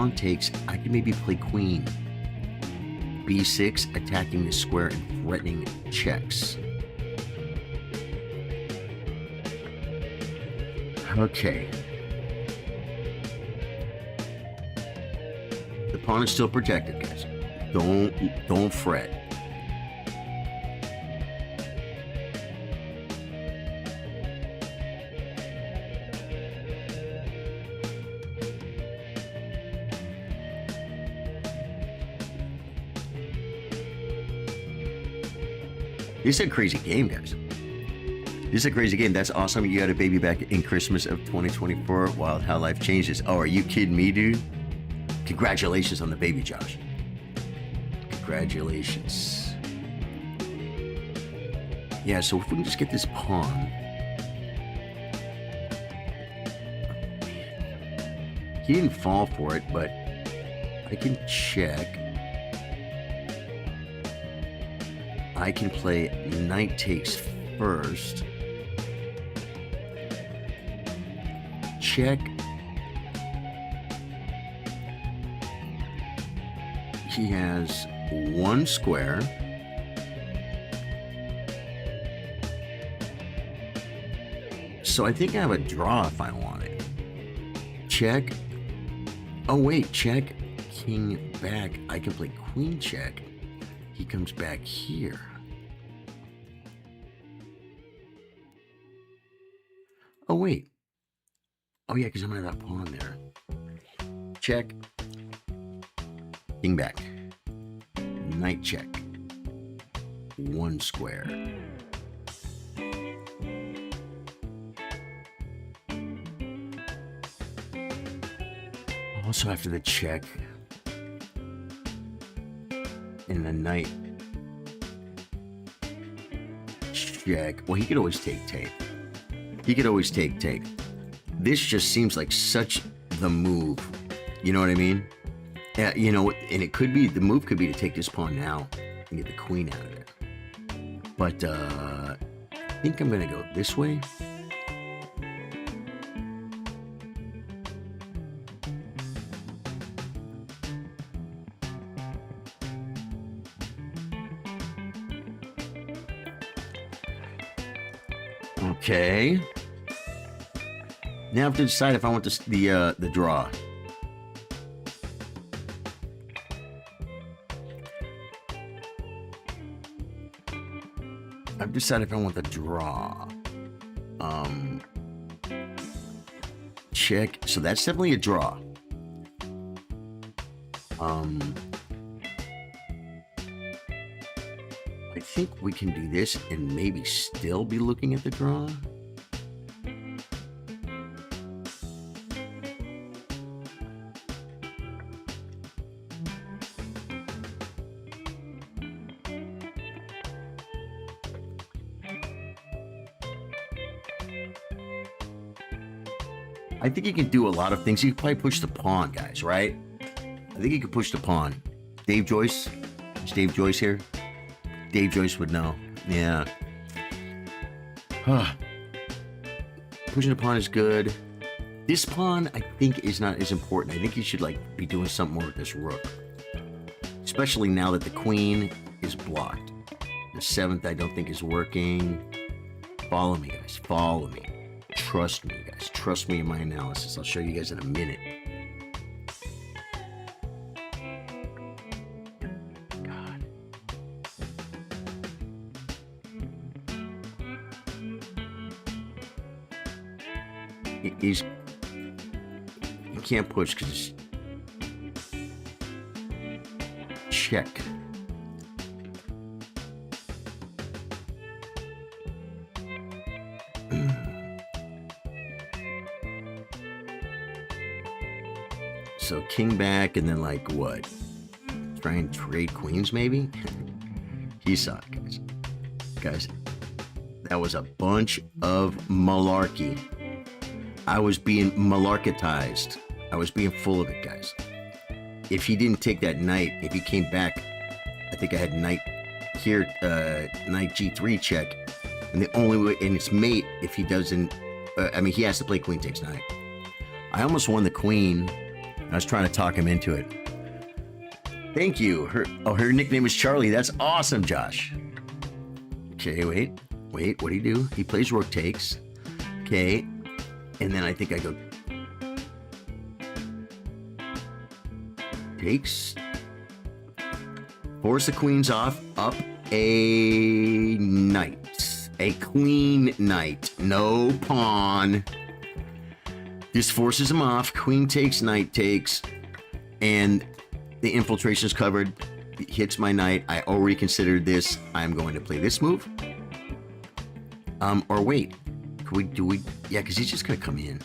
pawn takes, I can maybe play queen. B6, attacking the square and threatening checks. Okay. The pawn is still protected, guys. Don't fret. This is a crazy game, guys. This is a crazy game. That's awesome. You got a baby back in Christmas of 2024. Wild how life changes. Oh, are you kidding me, dude? Congratulations on the baby, Josh. Congratulations. Yeah, so if we can just get this pawn. He didn't fall for it, but I can check. I can play knight takes first. Check. He has one square. So I think I have a draw if I want it. Check. Oh wait, check. King back. I can play queen check. He comes back here. Oh wait. Oh yeah, because I'm gonna have that pawn there. Check. King back. Knight check. One square. Also after the check and the knight check. Well, he could always take take. He could always take take. This just seems like such the move. You know what I mean? You know, and it could be, the move could be to take this pawn now and get the queen out of it. But I think I'm going to go this way. Okay. Now I have to decide if I want the draw. I've decided if I want the draw. Check. So that's definitely a draw. I think we can do this and maybe still be looking at the draw. I think he can do a lot of things. He can probably push the pawn, guys, right? I think he could push the pawn. Dave Joyce? Is Dave Joyce here? Dave Joyce would know. Yeah. Pushing the pawn is good. This pawn, I think, is not as important. I think he should, like, be doing something more with this rook. Especially now that the queen is blocked. The 7th, I don't think, is working. Follow me, guys. Follow me. Trust me, guys. Trust me in my analysis. I'll show you guys in a minute. God. You can't push because check. So king back and then like what? Try and trade queens maybe? He saw it, guys. Guys, that was a bunch of malarkey. I was being malarketized. I was being full of it, guys. If he didn't take that knight, if he came back, I think I had knight here, knight g3 check. And the only way, and it's mate if he doesn't, I mean, he has to play queen takes knight. I almost won the queen. I was trying to talk him into it. Thank you. Her nickname is Charly. That's awesome, Josh. Okay, wait. What do you do? He plays rook takes. Okay. And then I think I go takes. Force the queens off. Up a knight. A queen knight. No pawn. This forces him off. Queen takes, knight takes. And the infiltration is covered. It hits my knight. I already considered this. I'm going to play this move. Or wait. Do we? Yeah, because he's just going to come in.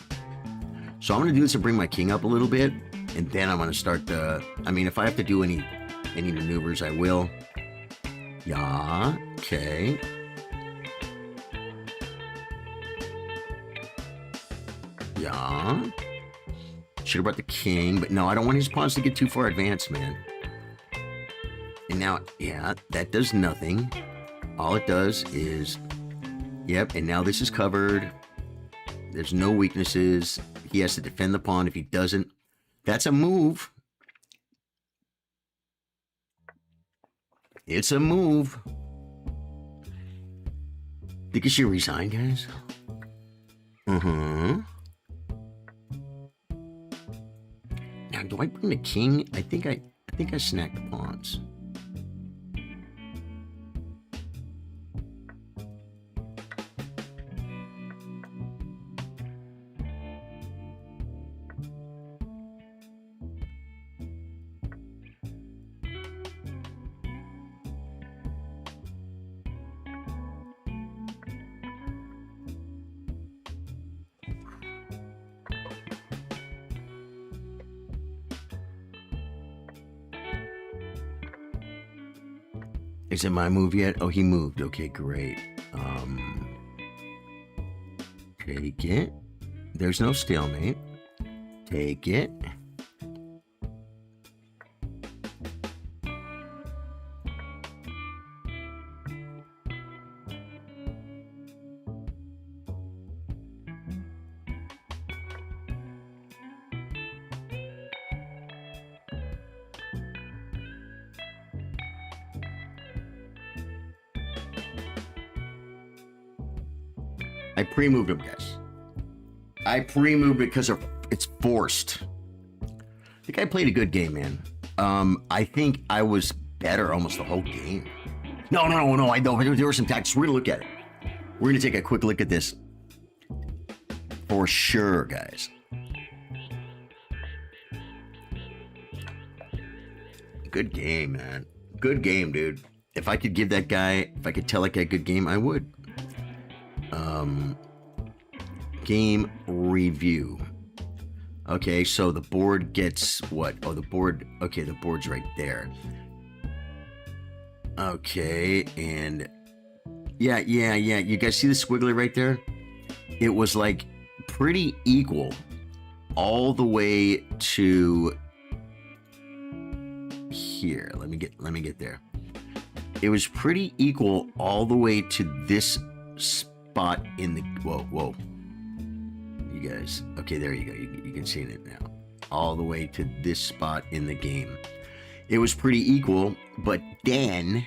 So I'm going to do this to bring my king up a little bit. And then I'm going to start the... I mean, if I have to do any maneuvers, I will. Yeah. Okay. Yeah. Should have brought the king, but no, I don't want his pawns to get too far advanced, man. And now, yeah, that does nothing. All it does is, yep, and now this is covered. There's no weaknesses. He has to defend the pawn. If he doesn't, that's a move. It's a move. Think he should resign, guys? Uh-huh. Now, do I bring the king? I think I snagged the pawns. Is it my move yet? Oh, he moved. Okay, great. Take it. There's no stalemate. Take it. I pre-moved him, guys. I pre-moved because it's forced. I think I played a good game, man. I think I was better almost the whole game. No. I know there were some tactics. We're gonna look at it. We're gonna take a quick look at this for sure, guys. Good game, man. Good game, dude. If I could give that guy, if I could tell that guy good game, I would. Game review. Okay, so the board gets what? Oh, the board. Okay, the board's right there. Okay, and yeah. You guys see the squiggly right there? It was like pretty equal all the way to here. Let me get there. It was pretty equal all the way to this spot in the whoa. You guys, okay, there you go. You can see it now. All the way to this spot in the game. It was pretty equal, but then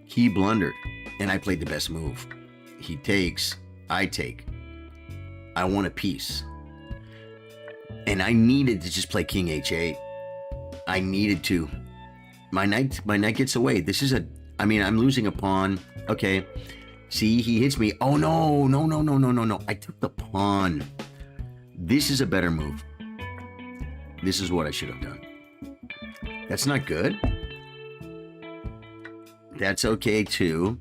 he blundered, and I played the best move. He takes, I take. I want a piece. And I needed to just play King H8. I needed to. My knight gets away. This is I'm losing a pawn. Okay. See, he hits me. Oh, no. I took the pawn. This is a better move. This is what I should have done. That's not good. That's okay, too.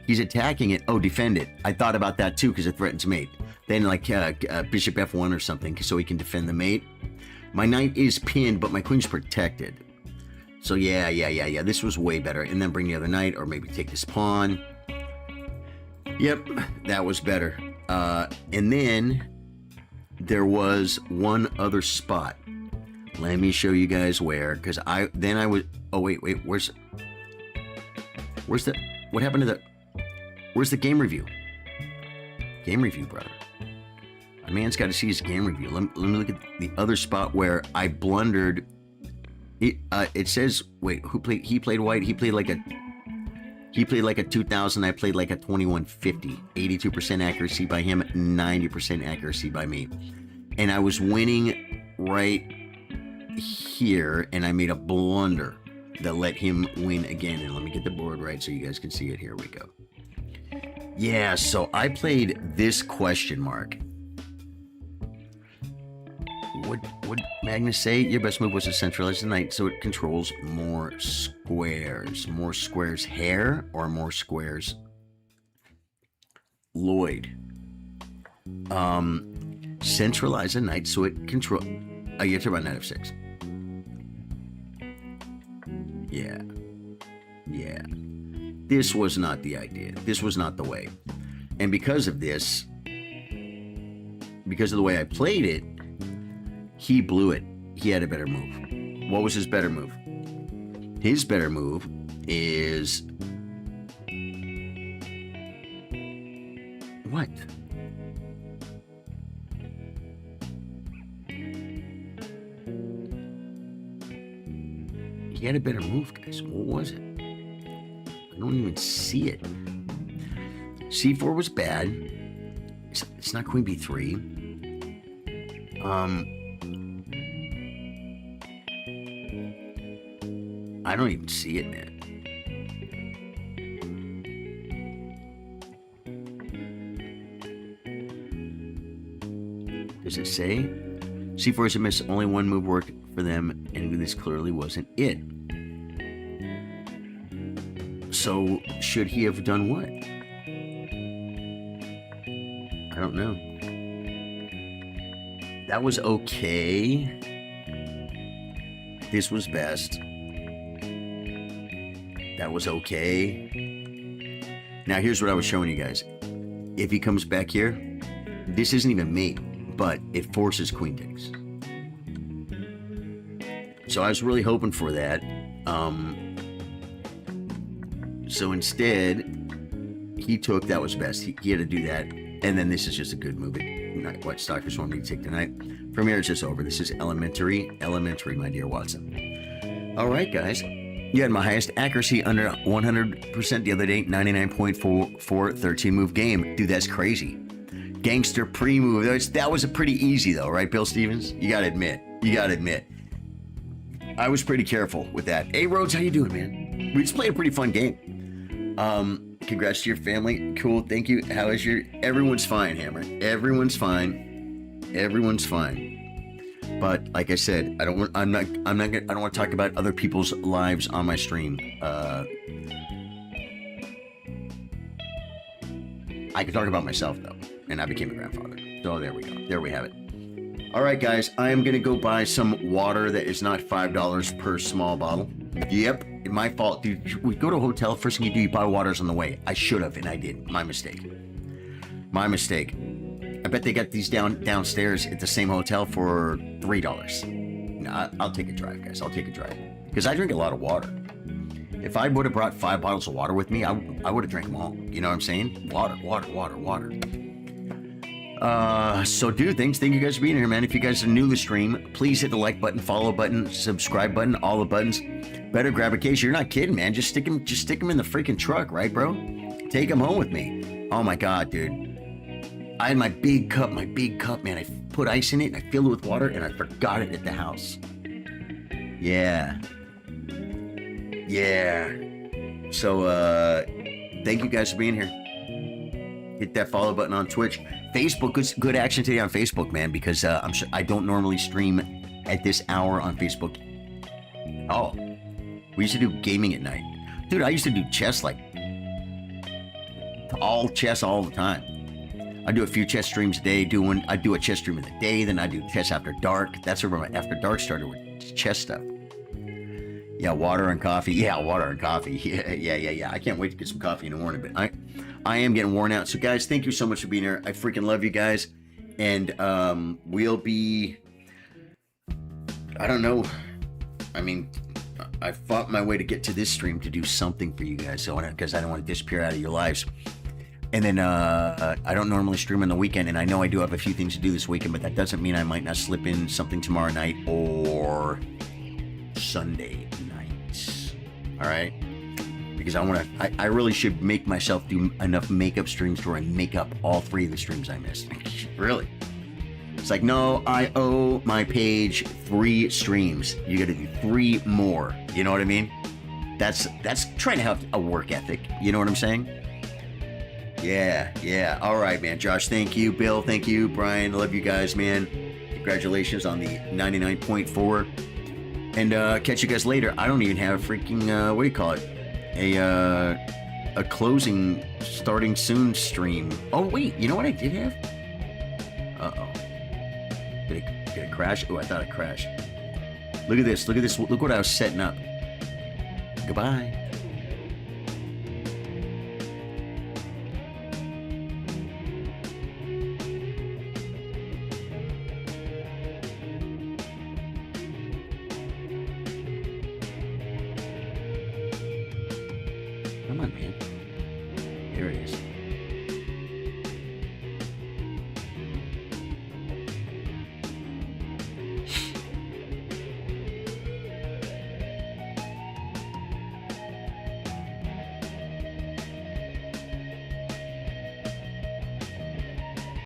He's attacking it. Oh, defend it. I thought about that, too, because it threatens mate. Then, like, bishop f1 or something, so he can defend the mate. My knight is pinned, but my queen's protected. So, yeah. This was way better. And then bring the other knight, or maybe take this pawn. Yep, that was better. And then there was one other spot. Let me show you guys where, because I was. Oh wait, where's the? What happened to the? Where's the game review? Game review, brother. A man's got to see his game review. Let me look at the other spot where I blundered. It says, wait, who played? He played white. He played like a 2000. I played like a 2150. 82% accuracy by him, 90% accuracy by me. And I was winning right here, and I made a blunder that let him win again. And let me get the board right so you guys can see it. Here we go. Yeah, so I played this question mark. What would Magnus say? Your best move was to centralize the knight so it controls more squares. More squares hair or more squares Lloyd? Centralize the knight so it control. You have to run knight f6. Yeah. Yeah. This was not the idea. This was not the way. And because of this, because of the way I played it, he blew it. He had a better move. What was his better move? His better move is... What? He had a better move, guys. What was it? I don't even see it. C4 was bad. It's not queen b3. I don't even see it, man. Does it say? C4 is a miss. Only one move worked for them, and this clearly wasn't it. So, should he have done what? I don't know. That was okay. This was best. That was okay. Now, here's what I was showing you guys. If he comes back here, this isn't even mate, but it forces queen takes. So I was really hoping for that. So instead, he took, that was best. He had to do that. And then this is just a good move. White Stalkers want me to take tonight. From here, it's just over. This is elementary, my dear Watson. All right, guys. You had my highest accuracy under 100% the other day, 99.44, 13 move game. Dude, that's crazy. Gangster pre-move. That was a pretty easy though, right, Bill Stevens? You gotta admit. I was pretty careful with that. Hey, Rhodes, how you doing, man? We just played a pretty fun game. Congrats to your family. Cool, thank you. How is your... Everyone's fine, Hammer. Everyone's fine. But like I said, I don't want to talk about other people's lives on my stream. I can talk about myself though, and I became a grandfather. So there we go. There we have it. All right, guys, I am gonna go buy some water that is not $5 per small bottle. Yep, my fault, dude. We go to a hotel. First thing you do, you buy waters on the way. I should have, and I did. My mistake. I bet they got these downstairs at the same hotel for $3. No, I'll take a drive, guys. I'll take a drive because I drink a lot of water. If I would have brought 5 bottles of water with me, I would have drank them all. You know what I'm saying? Water. So dude, thank you guys for being here, man. If you guys are new to the stream, please hit the like button, follow button, subscribe button, all the buttons. Better grab a case. You're not kidding, man. Just stick them in the freaking truck, right, bro? Take them home with me. Oh my God, dude. I had my big cup, man. I put ice in it and I filled it with water and I forgot it at the house. Yeah. So, thank you guys for being here. Hit that follow button on Twitch. Facebook, good action today on Facebook, man, because I'm sure I don't normally stream at this hour on Facebook. Oh, we used to do gaming at night. Dude, I used to do chess, like all chess all the time. I do a few chess streams a day. I do a chess stream in the day, then I do chess after dark. That's where my after dark started with chess stuff. Yeah, water and coffee. Yeah, I can't wait to get some coffee in the morning, but I am getting worn out. So guys, thank you so much for being here. I freaking love you guys. And we'll be, I don't know. I mean, I fought my way to get to this stream to do something for you guys. So because I don't want to disappear out of your lives. And then I don't normally stream on the weekend, and I know I do have a few things to do this weekend, but that doesn't mean I might not slip in something tomorrow night or Sunday nights. All right? Because I really should make myself do enough makeup streams to where I make up all 3 of the streams I missed. Really? It's like, no, I owe my page 3 streams. You got to do 3 more. You know what I mean? That's trying to have a work ethic. You know what I'm saying? Yeah. All right, man. Josh, thank you. Bill, thank you. Brian, I love you guys, man. Congratulations on the 99.4. And catch you guys later. I don't even have a freaking, what do you call it? A closing starting soon stream. Oh, wait. You know what I did have? Uh-oh. Did it crash? Oh, I thought it crashed. Look at this. Look at this. Look what I was setting up. Goodbye. Come on, man. There it is.